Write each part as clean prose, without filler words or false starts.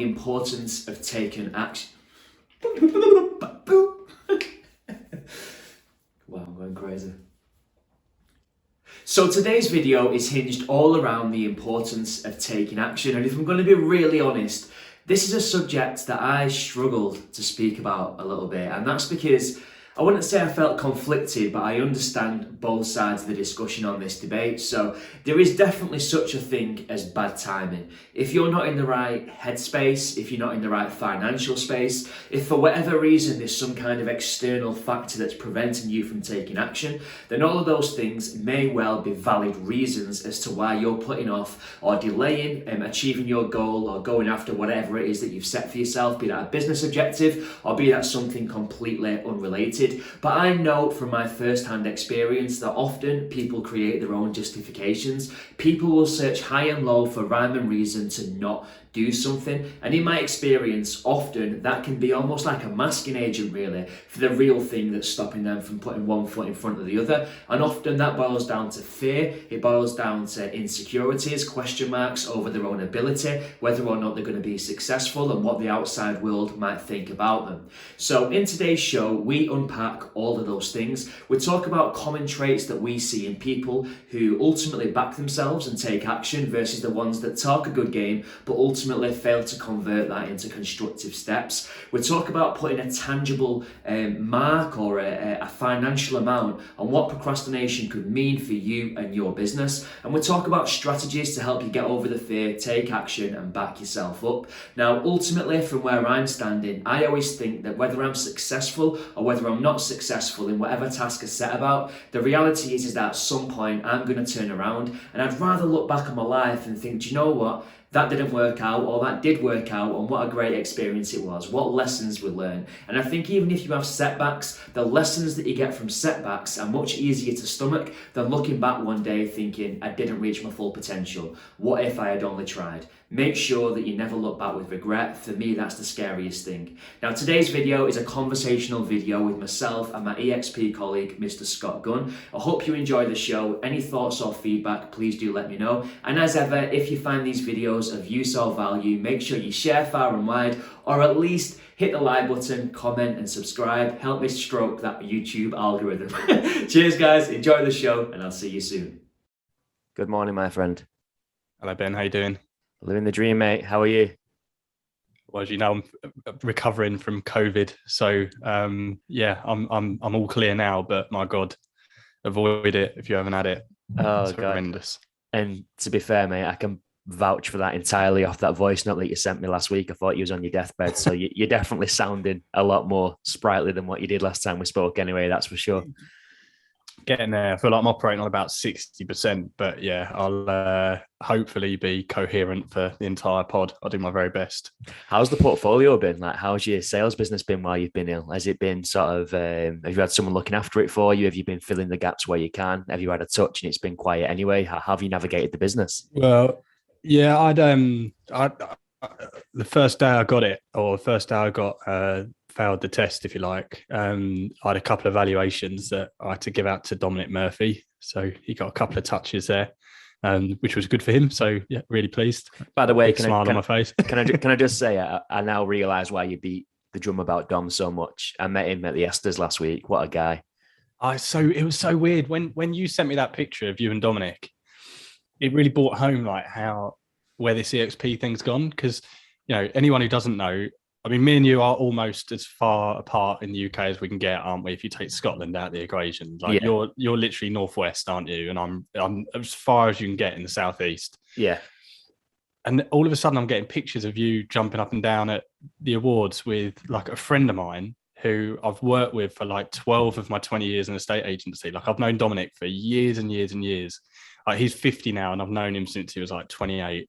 The importance of taking action. Wow, I'm going crazy. So today's video is hinged all around the importance of taking action, and if I'm going to be really honest, this is a subject that I struggled to speak about a little bit, and that's because I wouldn't say I felt conflicted, but I understand both sides of the discussion on this debate. So there is definitely such a thing as bad timing. If you're not in the right headspace, if you're not in the right financial space, if for whatever reason there's some kind of external factor that's preventing you from taking action, then all of those things may well be valid reasons as to why you're putting off or delaying achieving your goal or going after whatever it is that you've set for yourself, be that a business objective or be that something completely unrelated. But I know from my first-hand experience that often people create their own justifications. People will search high and low for rhyme and reason to not do something, and in my experience often that can be almost like a masking agent really for the real thing that's stopping them from putting one foot in front of the other. And often that boils down to fear, it boils down to insecurities, question marks over their own ability, whether or not they're going to be successful and what the outside world might think about them. So in today's show we unpack all of those things. We talk about common traits that we see in people who ultimately back themselves and take action versus the ones that talk a good game but ultimately fail to convert that into constructive steps. We talk about putting a tangible mark or a financial amount on what procrastination could mean for you and your business. And we talk about strategies to help you get over the fear, take action and back yourself up. Now, ultimately from where I'm standing, I always think that whether I'm successful or whether I'm not successful in whatever task I set about, the reality is that at some point I'm going to turn around and I'd rather look back on my life and think, do you know what? That didn't work out, or that did work out, and what a great experience it was, what lessons we learn. And I think even if you have setbacks, the lessons that you get from setbacks are much easier to stomach than looking back one day thinking, I didn't reach my full potential. What if I had only tried? Make sure that you never look back with regret. For me, that's the scariest thing. Now, today's video is a conversational video with myself and my EXP colleague, Mr. Scott Gunn. I hope you enjoy the show. Any thoughts or feedback, please do let me know. And as ever, if you find these videos of use or value, make sure you share far and wide, or at least hit the like button, comment and subscribe. Help me stroke that YouTube algorithm. Cheers guys, enjoy the show and I'll see you soon. Good morning, my friend. Hello Ben, how you doing? Living the dream, mate. How are you? Well, as you know, I'm recovering from COVID, so yeah, I'm all clear now. But my God, avoid it if you haven't had it. Oh, it's God. Horrendous. And to be fair, mate, I can vouch for that entirely off that voice note that you sent me last week. I thought you was on your deathbed, so you're definitely sounding a lot more sprightly than what you did last time we spoke. Anyway, that's for sure. Getting there. I feel like I'm operating on about 60%, but yeah, I'll hopefully be coherent for the entire pod. I'll do my very best. How's the portfolio been? Like, how's your sales business been while you've been ill? Has it been sort of, have you had someone looking after it for you? Have you been filling the gaps where you can? Have you had a touch and it's been quiet anyway? How have you navigated the business? Well, yeah, the first day I got it, or the first day I got failed the test, if you like, I had a couple of evaluations that I had to give out to Dominic Murphy. So he got a couple of touches there, which was good for him. So yeah, really pleased. By the way, smile on my face. Can I just say, I now realise why you beat the drum about Dom so much. I met him at the Esters last week. What a guy. It was so weird when you sent me that picture of you and Dominic. It really brought home like where this EXP thing's gone, because you know, anyone who doesn't know, I mean, me and you are almost as far apart in the UK as we can get, aren't we? If you take Scotland out of the equation, like yeah. You're literally northwest, aren't you? And I'm as far as you can get in the southeast. Yeah. And all of a sudden, I'm getting pictures of you jumping up and down at the awards with like a friend of mine who I've worked with for like 12 of my 20 years in a state agency. Like I've known Dominic for years and years and years. Like he's 50 now, and I've known him since he was like 28.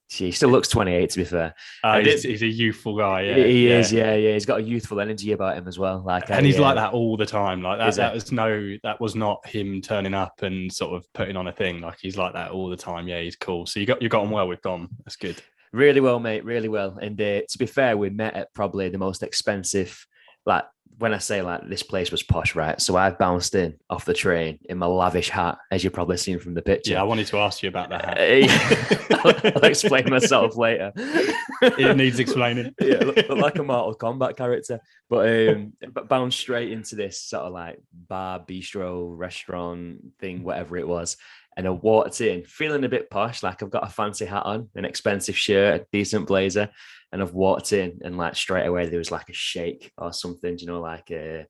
He still looks 28, to be fair. He's a youthful guy. Yeah, he is. Yeah. He's got a youthful energy about him as well. And he's like that all the time. Like that was not him turning up and sort of putting on a thing. Like he's like that all the time. Yeah, he's cool. So you got on well with Dom. That's good. Really well, mate. Really well. And to be fair, we met at probably the most expensive, like when I say like this place was posh, right? So I've bounced in off the train in my lavish hat, as you've probably seen from the picture. Yeah, I wanted to ask you about the hat. I'll explain myself later. It needs explaining. Yeah, look like a Mortal Kombat character. But bounced straight into this sort of like bar, bistro, restaurant thing, whatever it was. And I walked in feeling a bit posh, like I've got a fancy hat on, an expensive shirt, a decent blazer. And I've walked in and like straight away there was like a sheikh or something, you know, like a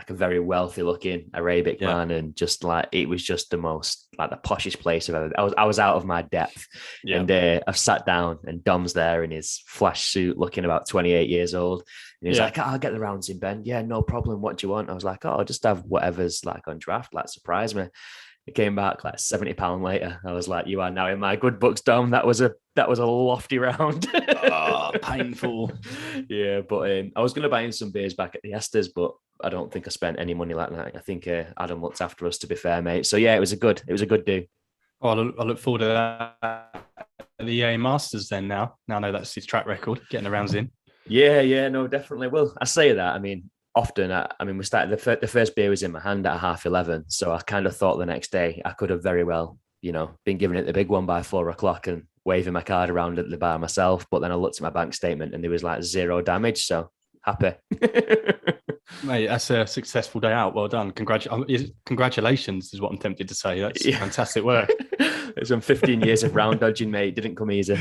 very wealthy looking Arabic man. And just like, it was just the most like the poshest place I've ever, I was out of my depth. And I've sat down and Dom's there in his flash suit looking about 28 years old. And he's like, I'll get the rounds in, Ben. Yeah, no problem. What do you want? I was like, I'll just have whatever's like on draft, like surprise me. It came back like £70 later. I was like, you are now in my good books, Dom. That was a lofty round. Oh, painful. Yeah, but I was going to buy in some beers back at the Esters, but I don't think I spent any money like that. I think Adam looked after us, to be fair, mate. So yeah, it was a good do. Oh, I look forward to that. The EA Masters then now. Now I know that's his track record, getting the rounds in. Yeah, no, definitely. Well, I say that. I mean, often, we started, the first beer was in my hand at 11:30. So I kind of thought the next day I could have very well, you know, been giving it the big one by 4:00 and waving my card around at the bar myself. But then I looked at my bank statement and there was like 0 damage. So happy. Mate, that's a successful day out. Well done. Congratulations is what I'm tempted to say. That's fantastic work. It's been 15 years of round dodging, mate. It didn't come easy.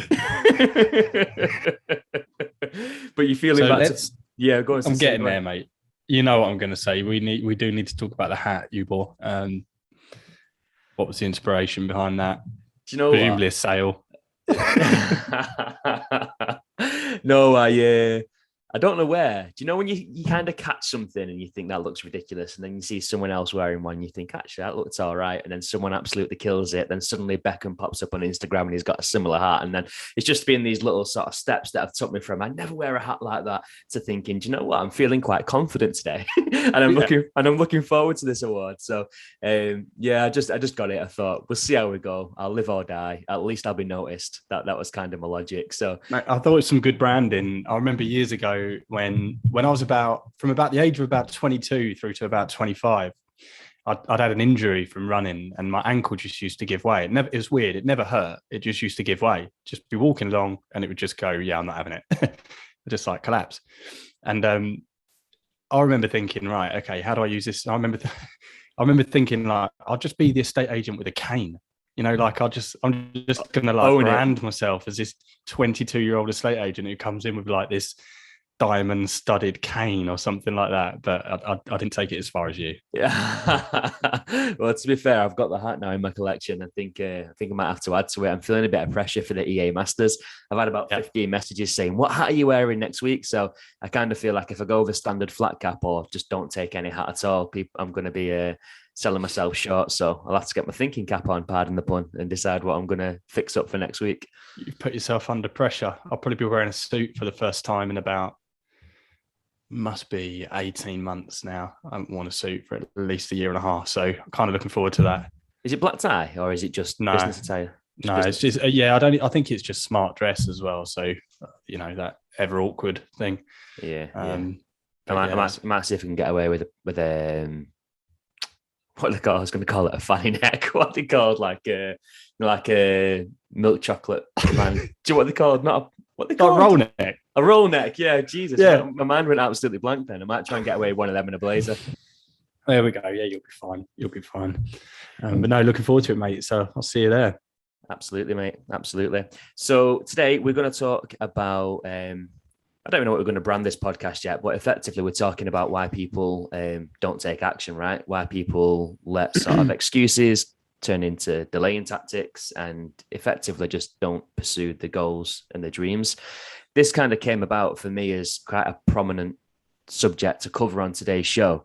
But you feeling back to... Yeah, go on. I'm getting there, mate. You know what I'm going to say. We do need to talk about the hat you bought. What was the inspiration behind that? Do you know Presumably what? a sale. No, I don't know where. Do you know when you kind of catch something and you think that looks ridiculous, and then you see someone else wearing one, you think actually that looks all right, and then someone absolutely kills it. Then suddenly Beckham pops up on Instagram and he's got a similar hat, and then it's just been these little sort of steps that have took me from I never wear a hat like that to thinking, do you know what? I'm feeling quite confident today, and I'm looking forward to this award. So I just got it. I thought we'll see how we go. I'll live or die. At least I'll be noticed. That was kind of my logic. So Mate, I thought it was some good branding. I remember years ago when I was from about the age of about 22 through to about 25, I'd had an injury from running and my ankle just used to give way. It was weird. It never hurt. It just used to give way. Just be walking along and it would just go, yeah, I'm not having it. It just like collapse. And I remember thinking, right, okay, how do I use this? I remember thinking like, I'll just be the estate agent with a cane. You know, like I'm just gonna like brand myself as this 22-year-old estate agent who comes in with like this diamond studded cane or something like that. But I didn't take it as far as you. Yeah. Well, to be fair, I've got the hat now in my collection. I think I might have to add to it. I'm feeling a bit of pressure for the EA Masters. I've had about 15 messages saying, what hat are you wearing next week? So I kind of feel like if I go with a standard flat cap or just don't take any hat at all, I'm going to be selling myself short. So I'll have to get my thinking cap on, pardon the pun, and decide what I'm going to fix up for next week. You've put yourself under pressure. I'll probably be wearing a suit for the first time in about, must be 18 months now. I haven't worn a suit for at least a year and a half. So I'm kind of looking forward to that. Is it black tie or is it just business attire? It's just, I think it's just smart dress as well. So, you know, that ever awkward thing. Yeah. I might see if we can get away with what they call? I was going to call it a fanny neck. What they called, like a milk chocolate man. Do you know what they called? What they called? A roll neck. A roll neck. Yeah, Jesus. Yeah. My mind went absolutely blank then. I might try and get away with one of them in a blazer. There we go. Yeah, you'll be fine. But no, looking forward to it, mate. So I'll see you there. Absolutely, mate. Absolutely. So today we're going to talk about. I don't even know what we're going to brand this podcast yet, but effectively we're talking about why people don't take action, right? Why people let sort of excuses turn into delaying tactics and effectively just don't pursue the goals and the dreams. This kind of came about for me as quite a prominent subject to cover on today's show,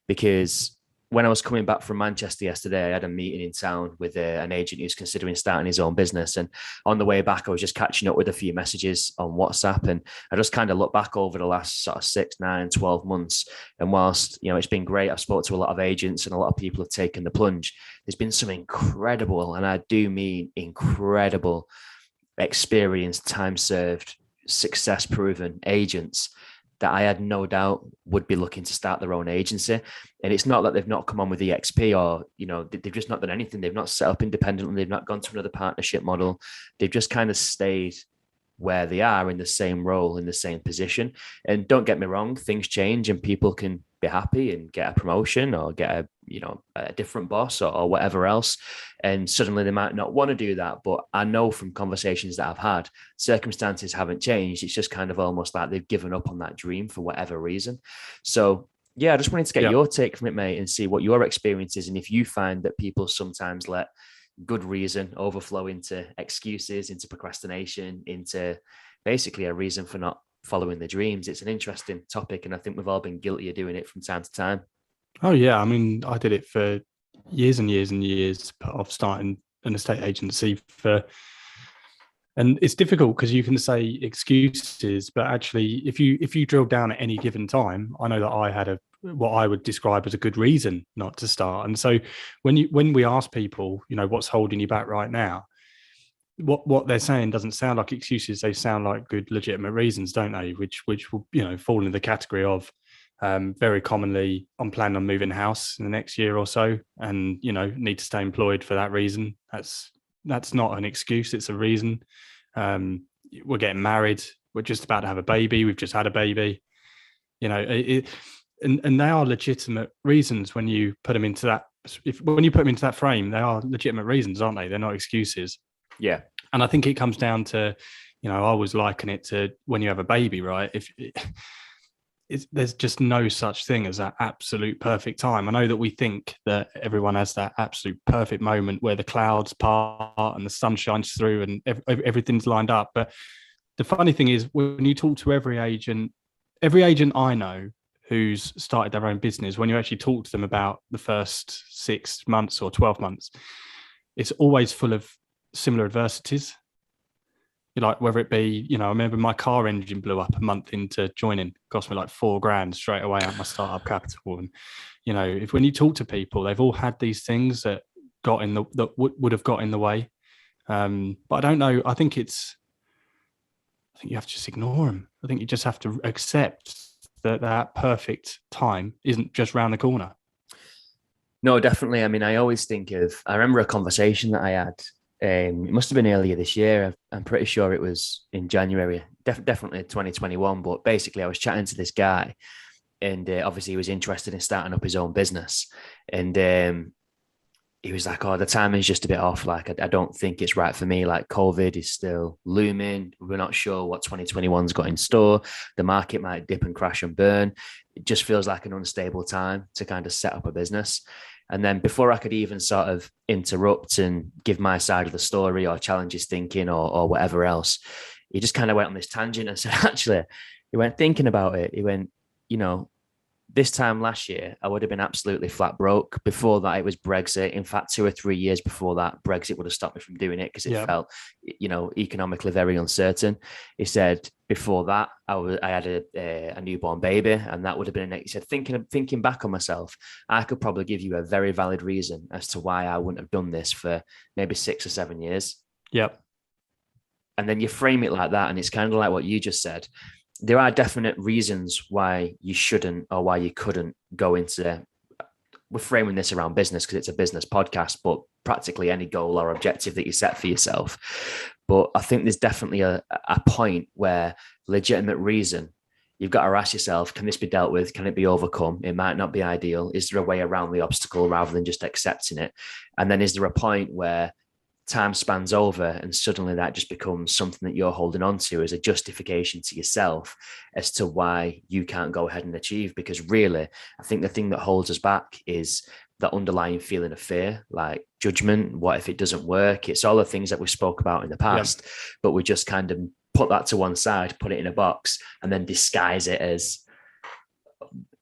because when I was coming back from Manchester yesterday, I had a meeting in town with an agent who's considering starting his own business. And on the way back, I was just catching up with a few messages on WhatsApp. And I just kind of look back over the last sort of 6, 9, 12 months. And whilst, you know, it's been great, I've spoken to a lot of agents and a lot of people have taken the plunge. There's been some incredible, and I do mean incredible, experienced, time served, success proven agents that I had no doubt would be looking to start their own agency. And it's not that they've not come on with EXP or, they've just not done anything. They've not set up independently. They've not gone to another partnership model. They've just kind of stayed where they are in the same role, in the same position. And don't get me wrong, things change and people can be happy and get a promotion or get a different boss or whatever else. And suddenly they might not want to do that. But I know from conversations that I've had, circumstances haven't changed. It's just kind of almost like they've given up on that dream for whatever reason. So yeah, I just wanted to get your take from it, mate, and see what your experience is. And if you find that people sometimes let good reason overflow into excuses, into procrastination, into basically a reason for not following the dreams. It's an interesting topic, and I think we've all been guilty of doing it from time to time. Oh yeah, I mean, I did it for years and years and years of starting an estate agency and it's difficult because you can say excuses, but actually if you drill down at any given time, I know that I had what I would describe as a good reason not to start. And so when we ask people, what's holding you back right now, what they're saying doesn't sound like excuses. They sound like good, legitimate reasons, don't they? Which will, fall in the category of very commonly, I'm planning on moving house in the next year or so, and need to stay employed for that reason. That's not an excuse. It's a reason. We're getting married. We're just about to have a baby. We've just had a baby. And they are legitimate reasons when you put them into that. When you put them into that frame, they are legitimate reasons, aren't they? They're not excuses. Yeah. And I think it comes down to, I always liken it to when you have a baby, right? There's just no such thing as that absolute perfect time. I know that we think that everyone has that absolute perfect moment where the clouds part and the sun shines through and everything's lined up. But the funny thing is, when you talk to every agent I know who's started their own business, when you actually talk to them about the first 6 months or 12 months, it's always full of similar adversities. Like whether it be, I remember my car engine blew up a month into joining, cost me like $4,000 straight away out my startup capital. And, when you talk to people, they've all had these things that would have got in the way. But I don't know. I think you have to just ignore them. I think you just have to accept that perfect time isn't just round the corner. No, definitely. I mean, I remember a conversation that I had. It must have been earlier this year. I'm pretty sure it was in January, definitely 2021. But basically, I was chatting to this guy, and obviously he was interested in starting up his own business. And he was like, "Oh, the timing's just a bit off. Like, I don't think it's right for me. Like, COVID is still looming. We're not sure what 2021's got in store. The market might dip and crash and burn. It just feels like an unstable time to kind of set up a business." And then before I could even sort of interrupt and give my side of the story or challenge his thinking or whatever else, he just kind of went on this tangent and said, actually, he went thinking about it. He went, this time last year, I would have been absolutely flat broke. Before that, it was Brexit. In fact, 2 or 3 years before that, Brexit would have stopped me from doing it because it felt, economically very uncertain. He said, before that, I had a newborn baby, and that would have been he said, thinking back on myself, I could probably give you a very valid reason as to why I wouldn't have done this for maybe 6 or 7 years. Yep. And then you frame it like that, and it's kind of like what you just said. There are definite reasons why you shouldn't or why you couldn't go into. We're framing this around business because it's a business podcast, but practically any goal or objective that you set for yourself. But I think there's definitely a point where legitimate reason, you've got to ask yourself, can this be dealt with? Can it be overcome? It might not be ideal. Is there a way around the obstacle rather than just accepting it? And then is there a point where time spans over and suddenly that just becomes something that you're holding on to as a justification to yourself as to why you can't go ahead and achieve? Because really, I think the thing that holds us back is that underlying feeling of fear, like judgment. What if it doesn't work? It's all the things that we spoke about in the past, but we just kind of put that to one side, put it in a box, and then disguise it as,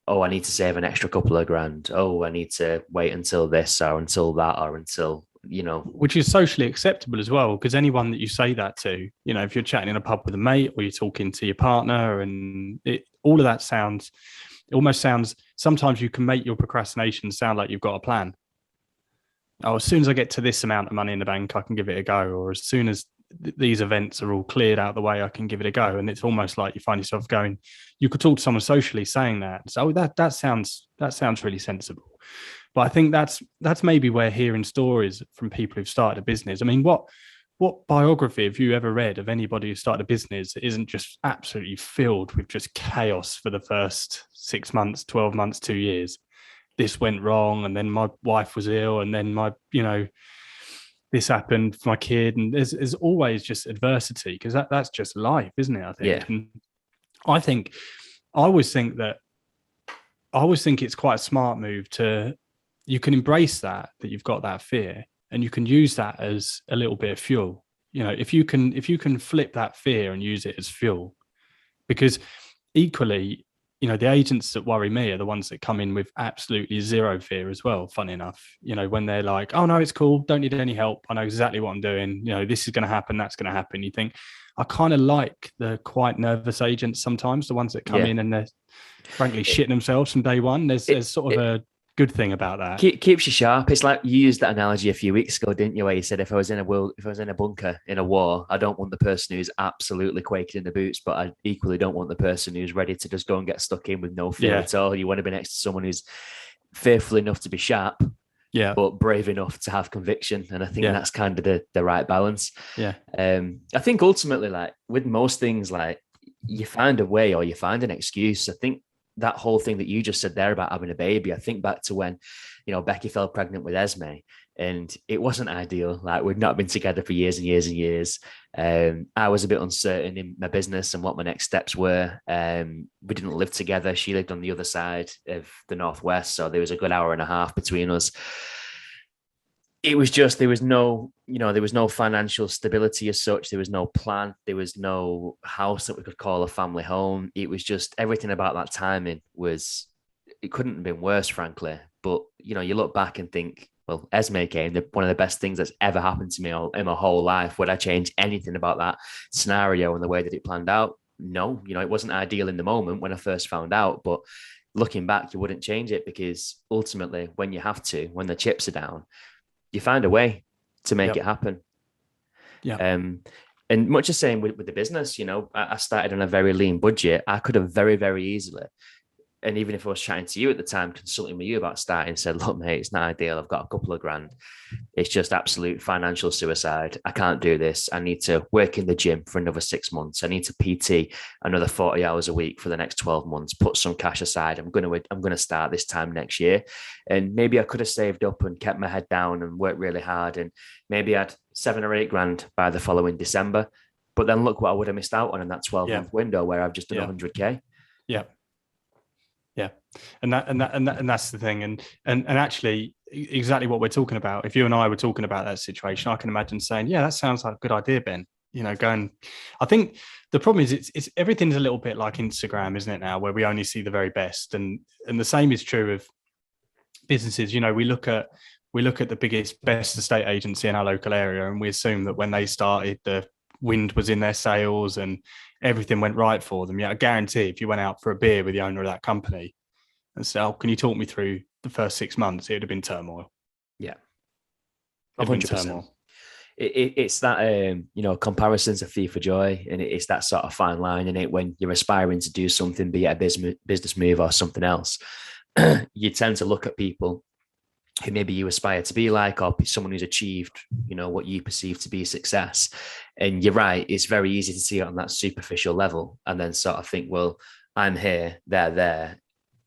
oh, I need to save an extra couple of grand. Oh, I need to wait until this or until that or until, which is socially acceptable as well, because anyone that you say that to, if you're chatting in a pub with a mate or you're talking to your partner, and all of that almost sounds, sometimes you can make your procrastination sound like you've got a plan. Oh, as soon as I get to this amount of money in the bank, I can give it a go. Or as soon as these events are all cleared out of the way, I can give it a go. And it's almost like you find yourself going, you could talk to someone socially saying that. So that sounds really sensible. But I think that's maybe where hearing stories from people who've started a business. I mean, what biography have you ever read of anybody who started a business that isn't just absolutely filled with just chaos for the first 6 months, 12 months, 2 years? This went wrong, and then my wife was ill, and then this happened for my kid, and there's always just adversity, because that's just life, isn't it? I think. Yeah. And I always think it's quite a smart move you can embrace that you've got that fear, and you can use that as a little bit of fuel. If you can flip that fear and use it as fuel, because equally, the agents that worry me are the ones that come in with absolutely zero fear as well. Funny enough, when they're like, oh no, it's cool, don't need any help, I know exactly what I'm doing, this is going to happen, that's going to happen. You think, I kind of like the quite nervous agents sometimes, the ones that come in and they're frankly shitting themselves from day one. There's sort of a good thing about that. Keeps you sharp. It's like you used that analogy a few weeks ago, didn't you? Where you said, if I was in a bunker in a war, I don't want the person who's absolutely quaking in the boots, but I equally don't want the person who's ready to just go and get stuck in with no fear at all. You want to be next to someone who's fearful enough to be sharp, but brave enough to have conviction. And I think that's kind of the right balance. Yeah. I think ultimately, like with most things, like you find a way or you find an excuse. I think that whole thing that you just said there about having a baby, I think back to when, Becky fell pregnant with Esme, and it wasn't ideal. Like, we'd not been together for years and years and years. I was a bit uncertain in my business and what my next steps were. We didn't live together. She lived on the other side of the Northwest, so there was a good hour and a half between us. It was just, there was no financial stability as such. There was no plan. There was no house that we could call a family home. It was just, everything about that timing it couldn't have been worse, frankly. But, you look back and think, well, Esme came, one of the best things that's ever happened to me in my whole life. Would I change anything about that scenario and the way that it planned out? No, it wasn't ideal in the moment when I first found out, but looking back, you wouldn't change it, because ultimately when the chips are down, you find a way to make it happen. Yeah. And much the same with the business, I started on a very lean budget. I could have very, very easily, and even if I was chatting to you at the time, consulting with you about starting, said, look, mate, it's not ideal. I've got a couple of grand. It's just absolute financial suicide. I can't do this. I need to work in the gym for another 6 months. I need to PT another 40 hours a week for the next 12 months, put some cash aside. I'm going to start this time next year. And maybe I could have saved up and kept my head down and worked really hard. And maybe I had 7 or 8 grand by the following December. But then look what I would have missed out on in that 12-month window where I've just done 100K. Yeah. Yeah. And that's the thing. And actually exactly what we're talking about. If you and I were talking about that situation, I can imagine saying, yeah, that sounds like a good idea, Ben. I think the problem is it's everything's a little bit like Instagram, isn't it now, where we only see the very best. And the same is true of businesses. We look at the biggest, best estate agency in our local area, and we assume that when they started, the wind was in their sails and everything went right for them. Yeah, I guarantee if you went out for a beer with the owner of that company and said, oh, can you talk me through the first 6 months? It would have been turmoil. Yeah. 100%. It's that, comparison's a thief of joy. And it's that sort of fine line in it when you're aspiring to do something, be it a business move or something else. You tend to look at people who maybe you aspire to be like, or someone who's achieved, what you perceive to be success. And you're right, it's very easy to see it on that superficial level and then sort of think, well, I'm here, they're there.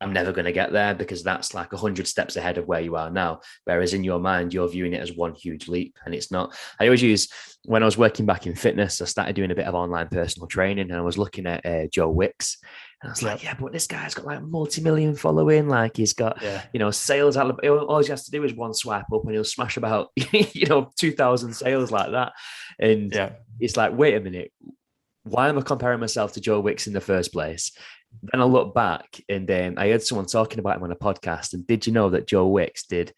I'm never going to get there, because that's like 100 steps ahead of where you are now. Whereas in your mind, you're viewing it as one huge leap, and it's not. I always use, when I was working back in fitness, I started doing a bit of online personal training, and I was looking at Joe Wicks. And I was like, yeah, but this guy's got like multi-million following. Like, he's got, sales. All he has to do is one swipe up and he'll smash about, 2,000 sales like that. And it's like, wait a minute, why am I comparing myself to Joe Wicks in the first place? Then I look back and I heard someone talking about him on a podcast. And did you know that Joe Wicks did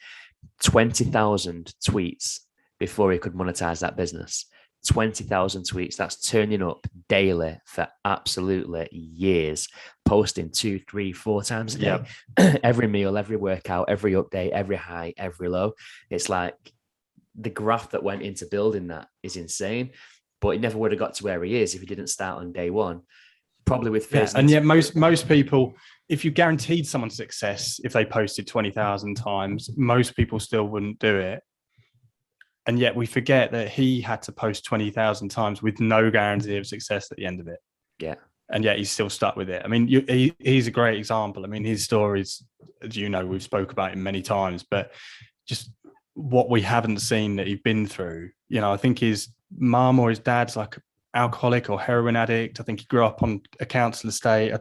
20,000 tweets before he could monetize that business? 20,000 tweets. That's turning up daily for absolutely years, posting 2, 3, 4 times a day, every meal, every workout, every update, every high, every low. It's like the graph that went into building that is insane. but he never would have got to where he is if he didn't start on day one. Probably with Yeah, and yet most people, if you guaranteed someone success, if they posted 20,000 times, most people still wouldn't do it. And yet we forget that he had to post 20,000 times with no guarantee of success at the end of it. Yeah. And yet he's still stuck with it. I mean, he's a great example. I mean, his stories, as you know, we've spoke about him many times, but just what we haven't seen that he's been through. I think his mum or his dad's like alcoholic or heroin addict. I think he grew up on a council estate.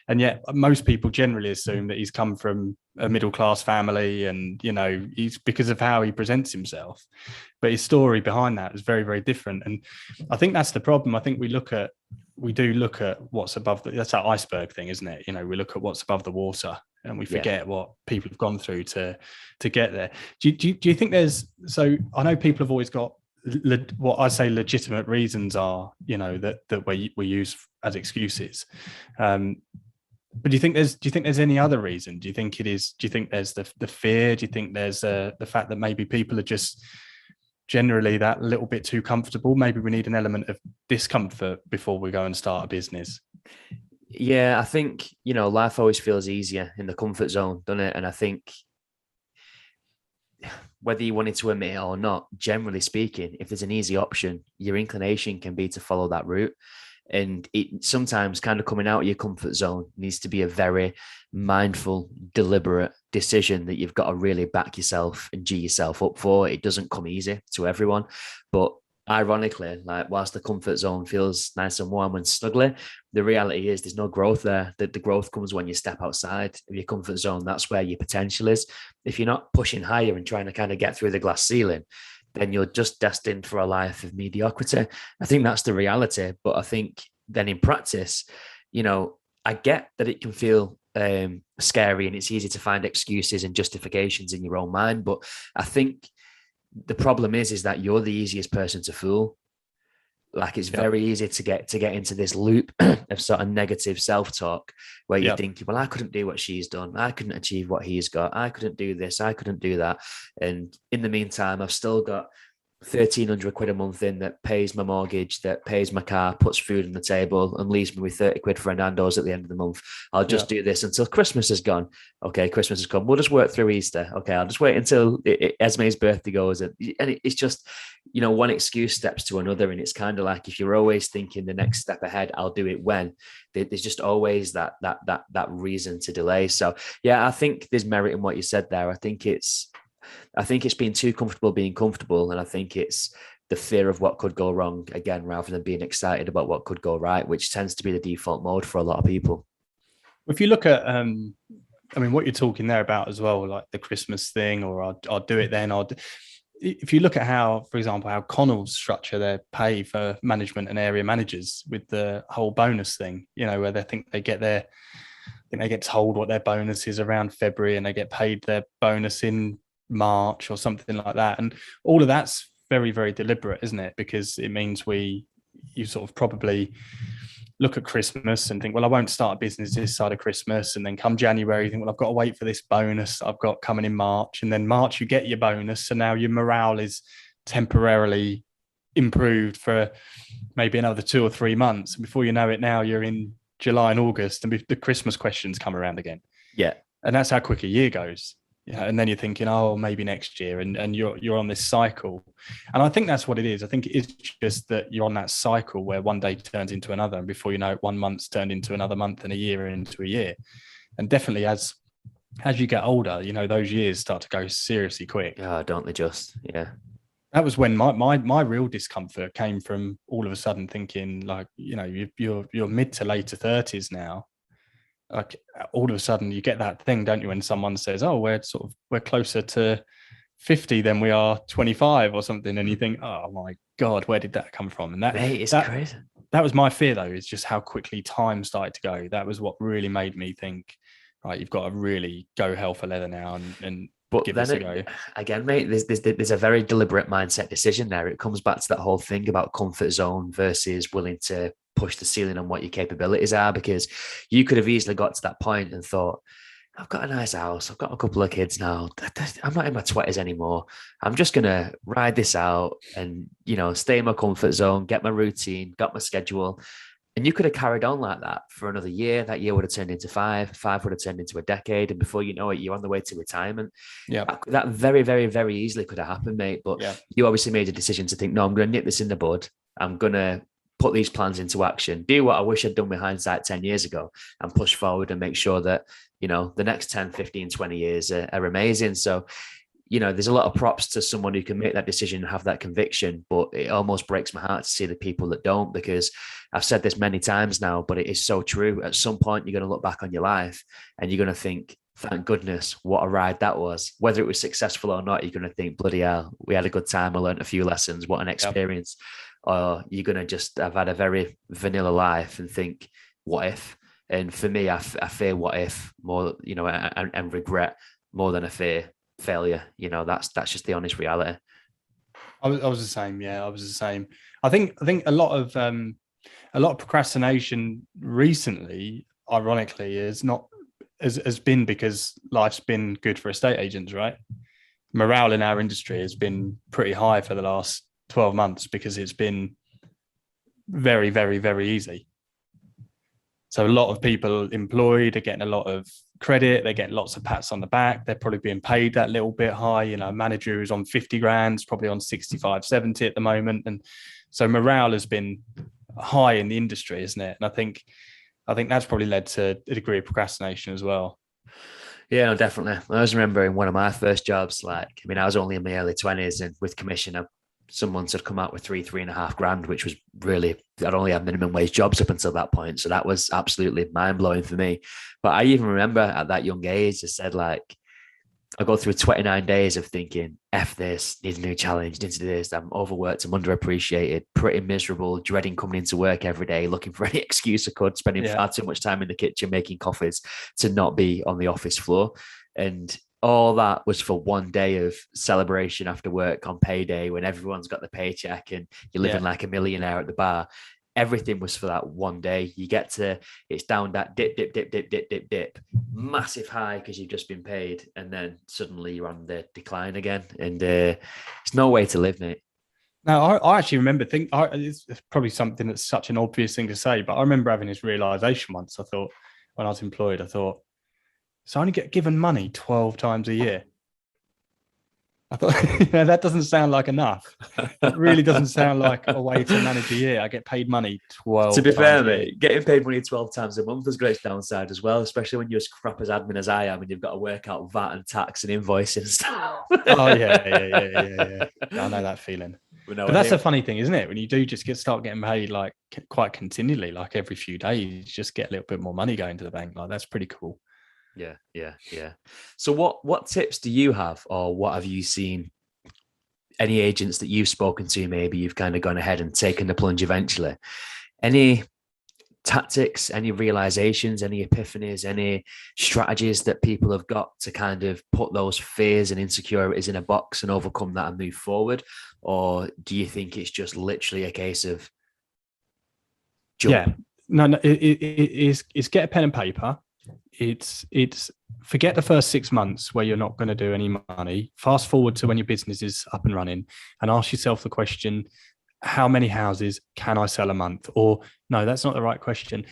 And yet most people generally assume that he's come from a middle-class family, and he's because of how he presents himself, but his story behind that is very, very different. And I think that's the problem. I think we do look at what's above that's that iceberg thing, isn't it? We look at what's above the water and we forget what people have gone through to get there. Do you think so I know people have always got what I say legitimate reasons are, that we use as excuses. But do you think there's any other reason? Do you think there's the fear? Do you think there's the fact that maybe people are just generally that little bit too comfortable? Maybe we need an element of discomfort before we go and start a business. Yeah, I think, life always feels easier in the comfort zone, doesn't it? And I think whether you wanted to admit it or not, generally speaking, if there's an easy option, your inclination can be to follow that route. And it sometimes kind of coming out of your comfort zone needs to be a very mindful, deliberate decision that you've got to really back yourself and G yourself up for. It doesn't come easy to everyone, but ironically, like whilst the comfort zone feels nice and warm and snuggly, the reality is there's no growth there. That the growth comes when you step outside of your comfort zone. That's where your potential is. If you're not pushing higher and trying to kind of get through the glass ceiling, then you're just destined for a life of mediocrity. I think that's the reality. But I think then in practice, I get that it can feel scary and it's easy to find excuses and justifications in your own mind. But I think the problem is that you're the easiest person to fool. Like it's very easy to get into this loop of sort of negative self-talk where you're thinking, well, I couldn't do what she's done. I couldn't achieve what he's got. I couldn't do this. I couldn't do that. And in the meantime, I've still got 1,300 quid a month in that pays my mortgage, that pays my car, puts food on the table and leaves me with 30 quid for a Nando's at the end of the month. I'll just do this until Christmas is gone. Okay, Christmas has come. We'll just work through Easter. Okay, I'll just wait until Esme's birthday goes. And it's just, one excuse steps to another. And it's kind of like if you're always thinking the next step ahead, I'll do it when. There's just always that reason to delay. So, yeah, I think there's merit in what you said there. I think it's being too comfortable being comfortable. And I think it's the fear of what could go wrong again, rather than being excited about what could go right, which tends to be the default mode for a lot of people. If you look at, what you're talking there about as well, like the Christmas thing, or I'll do it then. If you look at how, for example, how Connells structure their pay for management and area managers with the whole bonus thing, where they get told what their bonus is around February and they get paid their bonus in March or something like that, and all of that's very, very deliberate, isn't it? Because it means you sort of probably look at Christmas and think, well, I won't start a business this side of Christmas, and then come January you think, well, I've got to wait for this bonus I've got coming in March, and then March you get your bonus, so now your morale is temporarily improved for maybe another 2 or 3 months, and before you know it, now you're in July and August, and the Christmas questions come around again. And that's how quick a year goes. And then you're thinking, oh, maybe next year, and you're on this cycle. And I think that's what it is. I think it's just that you're on that cycle where one day turns into another, and before you know it, 1 month's turned into another month, and a year into a year. And definitely as you get older, those years start to go seriously quick. Oh, don't they just? Yeah. That was when my real discomfort came from all of a sudden thinking, like, you're mid to later 30s now. Like all of a sudden you get that thing, don't you, when someone says, oh, we're closer to 50 than we are 25 or something, and you think, oh my God, where did that come from? And that is crazy. That was my fear, though, is just how quickly time started to go. That was what really made me think, right, you've got to really go hell for leather now and but give then this a go. Again, mate, there's a very deliberate mindset decision there. It comes back to that whole thing about comfort zone versus willing to push the ceiling on what your capabilities are, because you could have easily got to that point and thought, I've got a nice house. I've got a couple of kids now. I'm not in my 20s anymore. I'm just going to ride this out and, stay in my comfort zone, get my routine, got my schedule. And you could have carried on like that for another year. That year would have turned into five would have turned into a decade. And before you know it, you're on the way to retirement. Yeah. That very, very, very easily could have happened, mate. But you obviously made a decision to think, no, I'm going to nip this in the bud. I'm going to put these plans into action, do what I wish I'd done with hindsight 10 years ago and push forward and make sure that, the next 10, 15, 20 years are amazing. So, there's a lot of props to someone who can make that decision and have that conviction, but it almost breaks my heart to see the people that don't, because I've said this many times now, but it is so true. At some point, you're going to look back on your life and you're going to think, thank goodness, what a ride that was. Whether it was successful or not, you're going to think, bloody hell, we had a good time. I learned a few lessons. What an experience. Or you're going to just have had a very vanilla life and think, what if? And for me, I fear what if more, and regret more than I fear failure. That's just the honest reality. I was the same. Yeah, I was the same. I think a lot of procrastination recently, ironically, has been because life's been good for estate agents, right? Morale in our industry has been pretty high for the last 12 months because it's been very, very, very easy. So a lot of people employed are getting a lot of credit. They're getting lots of pats on the back. They're probably being paid that little bit high. A manager who's on 50 grand is probably on 65, 70 at the moment. And so morale has been high in the industry, isn't it? And I think that's probably led to a degree of procrastination as well. Yeah, no, definitely. I was remembering one of my first jobs, I was only in my early 20s, and with commission, someone had come out with 3.5 grand, which was really, I'd only had minimum wage jobs up until that point. So that was absolutely mind blowing for me. But I even remember at that young age, I said, I go through 29 days of thinking, F this, need a new challenge, need to do this. I'm overworked, I'm underappreciated, pretty miserable, dreading coming into work every day, looking for any excuse I could, spending far too much time in the kitchen making coffees to not be on the office floor. And all that was for one day of celebration after work on payday when everyone's got the paycheck and you're living like a millionaire at the bar. Everything was for that one day. You get to, it's down that dip, massive high because you've just been paid. And then suddenly you're on the decline again. And it's no way to live, mate. No, I actually remember it's probably something that's such an obvious thing to say, but I remember having this realization once. I thought, when I was employed, so I only get given money 12 times a year. I thought, that doesn't sound like enough. It really doesn't sound like a way to manage a year. I get paid money 12 times. To be fair, mate, getting paid money 12 times a month has got its downside as well, especially when you're as crap as admin as I am and you've got to work out VAT and tax and invoicing and stuff. Oh, yeah. I know that feeling. But that's a funny thing, isn't it? When you do just start getting paid quite continually, like every few days, just get a little bit more money going to the bank. That's pretty cool. Yeah. So what tips do you have, or what have you seen? Any agents that you've spoken to, maybe you've kind of gone ahead and taken the plunge eventually. Any tactics, any realizations, any epiphanies, any strategies that people have got to kind of put those fears and insecurities in a box and overcome that and move forward? Or do you think it's just literally a case of jump? Yeah, no, it's get a pen and paper. It's forget the first 6 months where you're not going to do any money. Fast forward to when your business is up and running and ask yourself the question, how many houses can I sell a month? Or no, that's not the right question.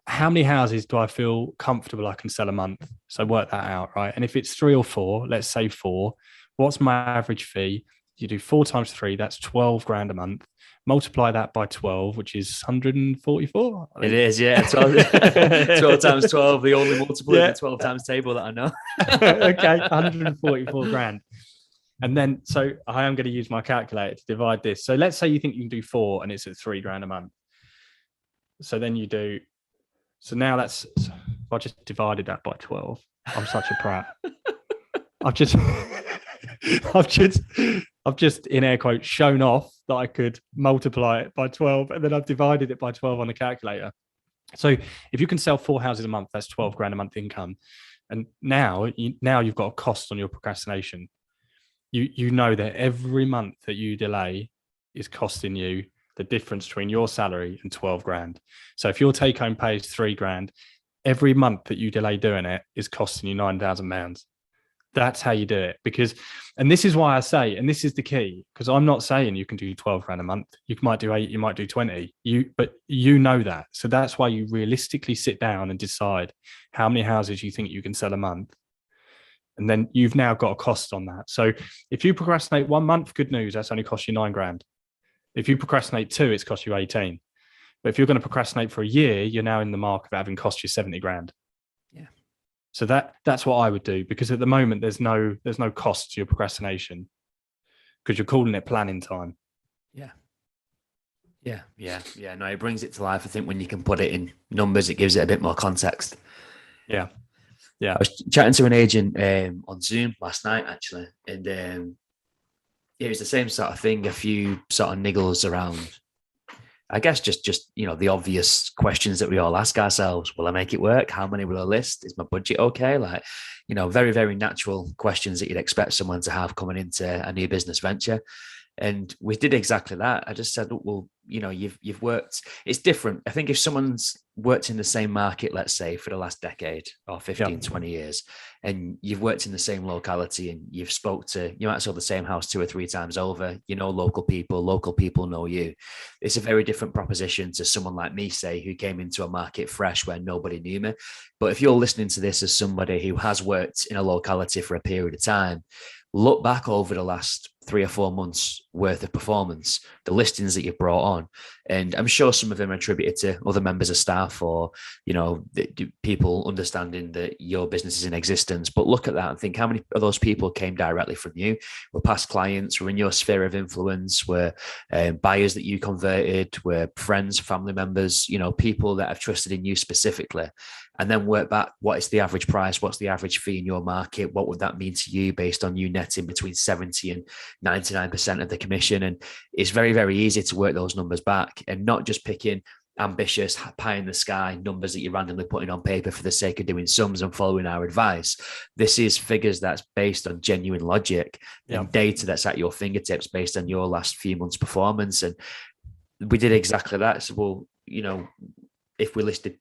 How many houses do I feel comfortable I can sell a month? So work that out, right? And if it's 3 or 4, let's say 4, what's my average fee? You do 4 times 3, that's 12 grand a month. Multiply that by 12, which is 144. It is, yeah. 12 times 12, the only multiple in the 12 times table that I know. Okay, 144 grand. And then, so I am going to use my calculator to divide this. So let's say you think you can do 4 and it's at 3 grand a month. So then you do, so now that's, I just divided that by 12. I'm such a prat. I've just in air quotes shown off that I could multiply it by 12, and then I've divided it by 12 on the calculator. So if you can sell 4 houses a month, that's 12 grand a month income. And now you've got a cost on your procrastination. You know that every month that you delay is costing you the difference between your salary and 12 grand. So if your take home pay is 3 grand, every month that you delay doing it is costing you £9,000. That's how you do it. And this is why I say, and this is the key, because I'm not saying you can do 12 grand a month. You might do 8, you might do 20, but you know that. So that's why you realistically sit down and decide how many houses you think you can sell a month. And then you've now got a cost on that. So if you procrastinate 1 month, good news, that's only cost you 9 grand. If you procrastinate 2, it's cost you 18. But if you're going to procrastinate for a year, you're now in the mark of having cost you 70 grand. Yeah. So that's what I would do, because at the moment there's no cost to your procrastination because you're calling it planning time. Yeah. No, it brings it to life. I think when you can put it in numbers, it gives it a bit more context. Yeah. I was chatting to an agent on Zoom last night, actually, and it was the same sort of thing. A few sort of niggles around, I guess, just the obvious questions that we all ask ourselves. Will I make it work? How many will I list? Is my budget okay? Like, very, very natural questions that you'd expect someone to have coming into a new business venture. And we did exactly that. I just said, well, you've worked, it's different. I think if someone's worked in the same market, let's say for the last decade or 15, 20 years, and you've worked in the same locality and you might sell the same house 2 or 3 times over, local people know you. It's a very different proposition to someone like me, say, who came into a market fresh where nobody knew me. But if you're listening to this as somebody who has worked in a locality for a period of time, look back over the last 3 or 4 months worth of performance, the listings that you've brought on. And I'm sure some of them are attributed to other members of staff or, people understanding that your business is in existence. But look at that and think how many of those people came directly from you, were past clients, were in your sphere of influence, were buyers that you converted, were friends, family members, people that have trusted in you specifically. And then work back, what is the average price? What's the average fee in your market? What would that mean to you based on you netting between 70 and 99% of the commission? And it's very, very easy to work those numbers back and not just picking ambitious, pie in the sky numbers that you're randomly putting on paper for the sake of doing sums and following our advice. This is figures that's based on genuine logic and data that's at your fingertips based on your last few months' performance. And we did exactly that. So, well, if we listed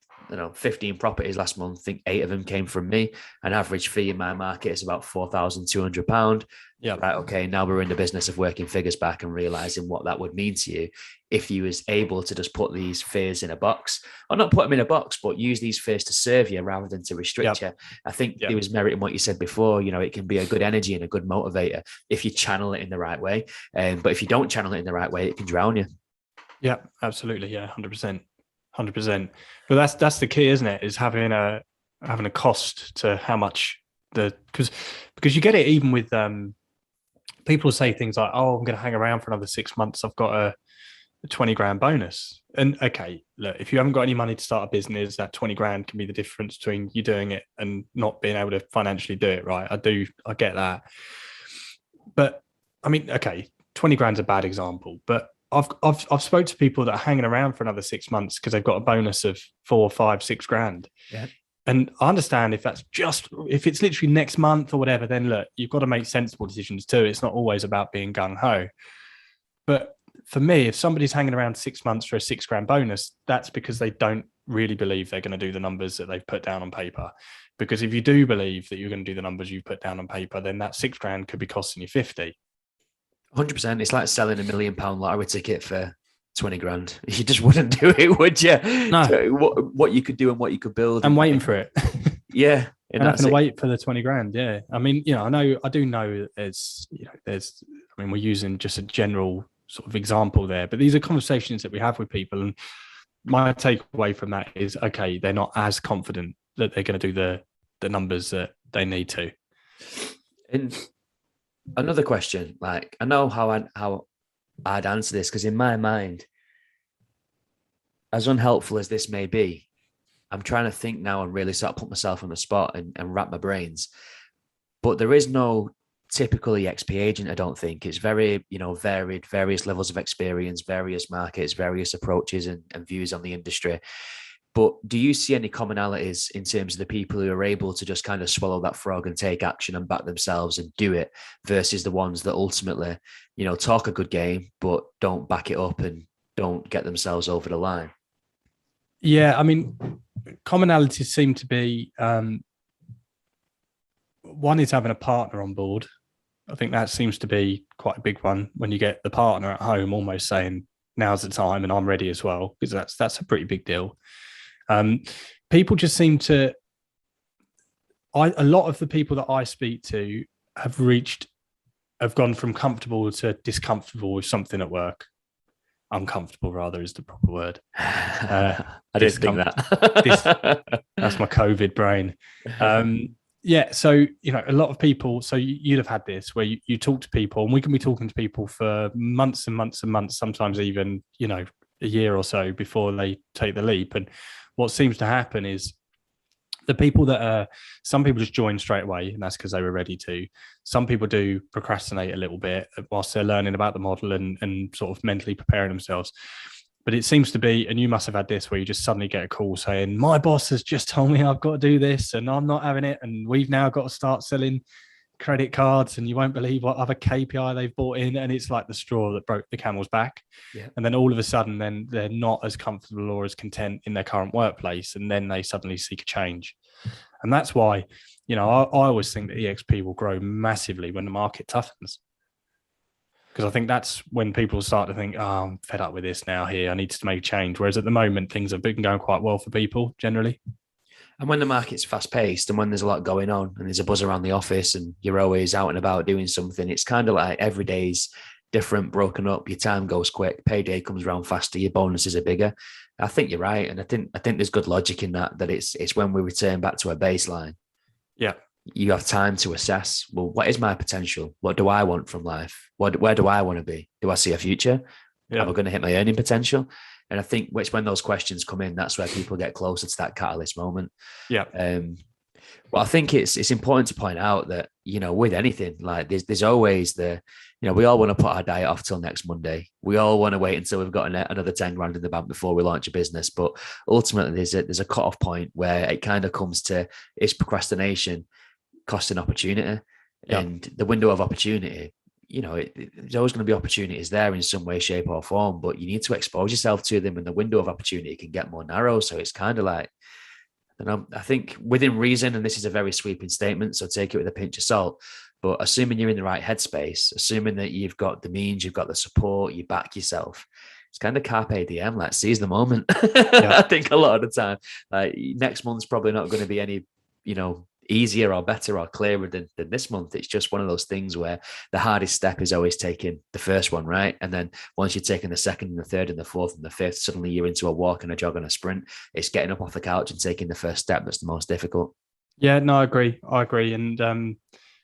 15 properties last month, I think 8 of them came from me. An average fee in my market is about £4,200. Yeah. Right. Okay. Now we're in the business of working figures back and realizing what that would mean to you if you was able to just put these fears in a box, or not put them in a box, but use these fears to serve you rather than to restrict you. I think there was merit in what you said before. It can be a good energy and a good motivator if you channel it in the right way. But if you don't channel it in the right way, it can drown you. Yeah, absolutely. Yeah. 100%. But that's the key, isn't it? Is having a cost to how much because you get it even with people say things like, oh, I'm going to hang around for another 6 months. I've got a 20 grand bonus. And okay, look, if you haven't got any money to start a business, that 20 grand can be the difference between you doing it and not being able to financially do it. Right. I get that. But I mean, okay, 20 grand's a bad example, but I've spoke to people that are hanging around for another 6 months because they've got a bonus of 4, 5, 6 grand. Yeah. And I understand if it's literally next month or whatever, then look, you've got to make sensible decisions too. It's not always about being gung ho. But for me, if somebody's hanging around 6 months for a 6 grand bonus, that's because they don't really believe they're going to do the numbers that they've put down on paper. Because if you do believe that you're going to do the numbers you've put down on paper, then that 6 grand could be costing you 50. 100%. It's like selling £1 million lottery ticket for 20 grand. You just wouldn't do it, would you? No. So what you could do and what you could build. I'm waiting for it. Yeah. And I'm going to wait for the 20 grand. Yeah. I mean, I do know we're using just a general sort of example there, but these are conversations that we have with people. And my takeaway from that is, okay, they're not as confident that they're going to do the numbers that they need to. And another question, like, I know how I'd answer this, because in my mind, as unhelpful as this may be, I'm trying to think now and really sort of put myself on the spot and wrap my brains. But there is no typical EXP agent, I don't think. It's very, varied, various levels of experience, various markets, various approaches and views on the industry. But do you see any commonalities in terms of the people who are able to just kind of swallow that frog and take action and back themselves and do it versus the ones that ultimately, talk a good game, but don't back it up and don't get themselves over the line? Yeah. I mean, commonalities seem to be one is having a partner on board. I think that seems to be quite a big one when you get the partner at home almost saying, now's the time and I'm ready as well, because that's a pretty big deal. People just seem to, a lot of the people that I speak to have gone from comfortable to discomfortable with something at work. Uncomfortable, rather, is the proper word. I didn't think that. That's my COVID brain. Yeah, so a lot of people. So you'd have had this where you talk to people, and we can be talking to people for months and months and months, sometimes even a year or so before they take the leap. And what seems to happen is the people some people just join straight away, and that's because they were ready to. Some people do procrastinate a little bit whilst they're learning about the model and sort of mentally preparing themselves. But it seems to be, and you must have had this, where you just suddenly get a call saying, my boss has just told me I've got to do this and I'm not having it. And we've now got to start selling credit cards, and you won't believe what other KPI they've bought in. And it's like the straw that broke the camel's back. Yeah. And then all of a sudden, then they're not as comfortable or as content in their current workplace. And then they suddenly seek a change. And that's why, I always think that EXP will grow massively when the market toughens. Because I think that's when people start to think, I'm fed up with this now here. I need to make a change. Whereas at the moment, things have been going quite well for people generally. And when the market's fast paced and when there's a lot going on and there's a buzz around the office and you're always out and about doing something, it's kind of like every day's different, broken up. Your time goes quick. Payday comes around faster. Your bonuses are bigger. I think you're right. And I think there's good logic in that it's when we return back to a baseline. Yeah. You have time to assess, well, what is my potential? What do I want from life? Where do I want to be? Do I see a future? Yeah. Am I going to hit my earning potential? And I think when those questions come in, that's where people get closer to that catalyst moment. Yeah. Well, I think it's important to point out that, with anything, like there's always we all want to put our diet off till next Monday. We all want to wait until we've got another 10 grand in the bank before we launch a business. But ultimately there's a cutoff point where it kind of comes to, is procrastination costing opportunity? Yeah. And the window of opportunity, there's always going to be opportunities there in some way, shape or form, but you need to expose yourself to them, and the window of opportunity can get more narrow. So it's kind of like, I think within reason, and this is a very sweeping statement, so take it with a pinch of salt, but assuming you're in the right headspace, assuming that you've got the means, you've got the support, you back yourself, it's kind of carpe diem, like seize the moment. Yeah. I think a lot of the time, like next month's probably not going to be any, easier or better or clearer than this month. It's just one of those things where the hardest step is always taking the first one, right? And then once you're taking the second and the third and the fourth and the fifth, suddenly you're into a walk and a jog and a sprint. It's getting up off the couch and taking the first step that's the most difficult. Yeah, no, I agree. And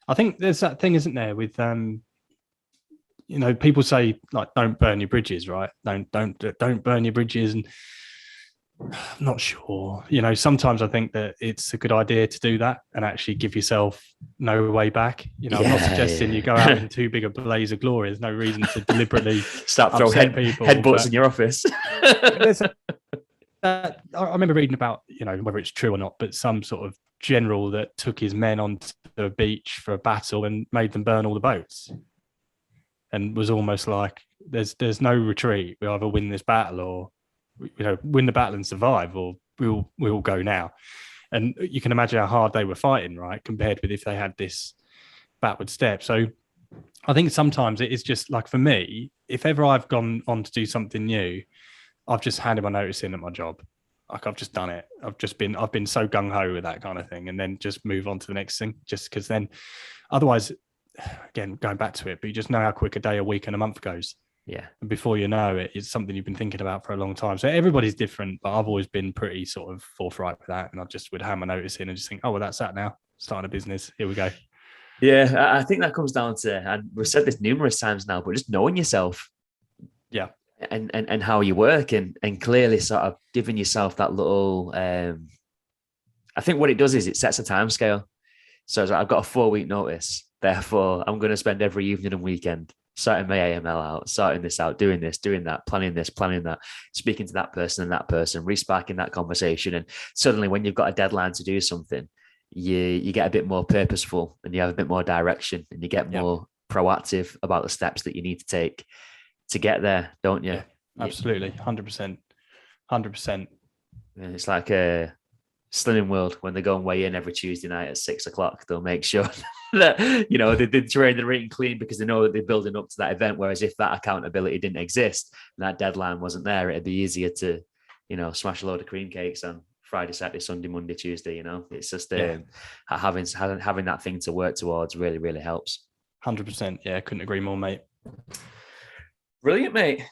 I think there's that thing, isn't there, with people say like, don't burn your bridges, right? Don't burn your bridges. And I'm not sure. Sometimes I think that it's a good idea to do that and actually give yourself no way back. I'm not suggesting you go out in too big a blaze of glory. There's no reason to deliberately start throwing headbutts in your office. I remember reading about, whether it's true or not, but some sort of general that took his men onto the beach for a battle and made them burn all the boats, and was almost like, there's no retreat. We either win this battle or win the battle and survive, or we'll go now. And you can imagine how hard they were fighting, right? Compared with if they had this backward step. So I think sometimes it is just like, for me, if ever I've gone on to do something new, I've just handed my notice in at my job. Like, I've just done it. I've been so gung-ho with that kind of thing, and then just move on to the next thing, just because then otherwise, again, going back to it, but you just know how quick a day, a week and a month goes. Yeah. And before you know it, it's something you've been thinking about for a long time. So everybody's different, but I've always been pretty sort of forthright with that. And I just would hand my notice in and just think, oh, well, that's that now. Starting a business. Here we go. Yeah. I think that comes down to, and we've said this numerous times now, but just knowing yourself. Yeah. And how you work, and clearly sort of giving yourself that little, I think what it does is it sets a time scale. So I've got a 4-week notice. Therefore, I'm going to spend every evening and weekend sorting my AML out, sorting this out, doing this, doing that, planning this, planning that, speaking to that person and that person, resparking that conversation. And suddenly when you've got a deadline to do something, you get a bit more purposeful and you have a bit more direction, and you get more proactive about the steps that you need to take to get there, don't you? Yeah, absolutely. 100%. 100%. And it's like a Slimming World, when they go and weigh in every Tuesday night at 6 o'clock, they'll make sure that, you know, they train, they're eating clean because they know that they're building up to that event. Whereas if that accountability didn't exist and that deadline wasn't there, it'd be easier to, you know, smash a load of cream cakes on Friday, Saturday, Sunday, Monday, Tuesday. You know, it's just having that thing to work towards really, really helps. 100%. Yeah, couldn't agree more, mate. Brilliant, mate.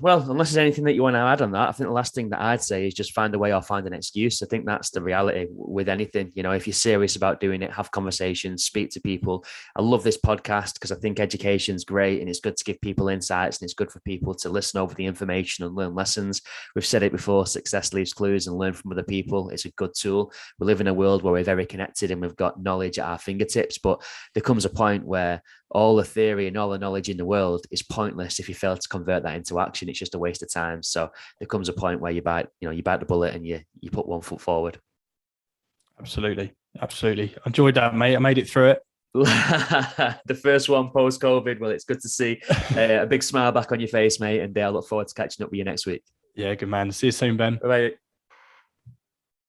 Well, unless there's anything that you want to add on that, I think the last thing that I'd say is just find a way or find an excuse. I think that's the reality with anything. You know, if you're serious about doing it, have conversations, speak to people. I love this podcast because I think education's great and it's good to give people insights and it's good for people to listen over the information and learn lessons. We've said it before, success leaves clues, and learn from other people. It's a good tool. We live in a world where we're very connected and we've got knowledge at our fingertips, but there comes a point where all the theory and all the knowledge in the world is pointless if you fail to convert that into action. It's just a waste of time. So there comes a point where you bite the bullet and you put one foot forward. Absolutely. I enjoyed that, mate. I made it through it. The first one post-COVID. Well, it's good to see a big smile back on your face, mate. And I look forward to catching up with you next week. Yeah, good man. See you soon, Ben. Bye.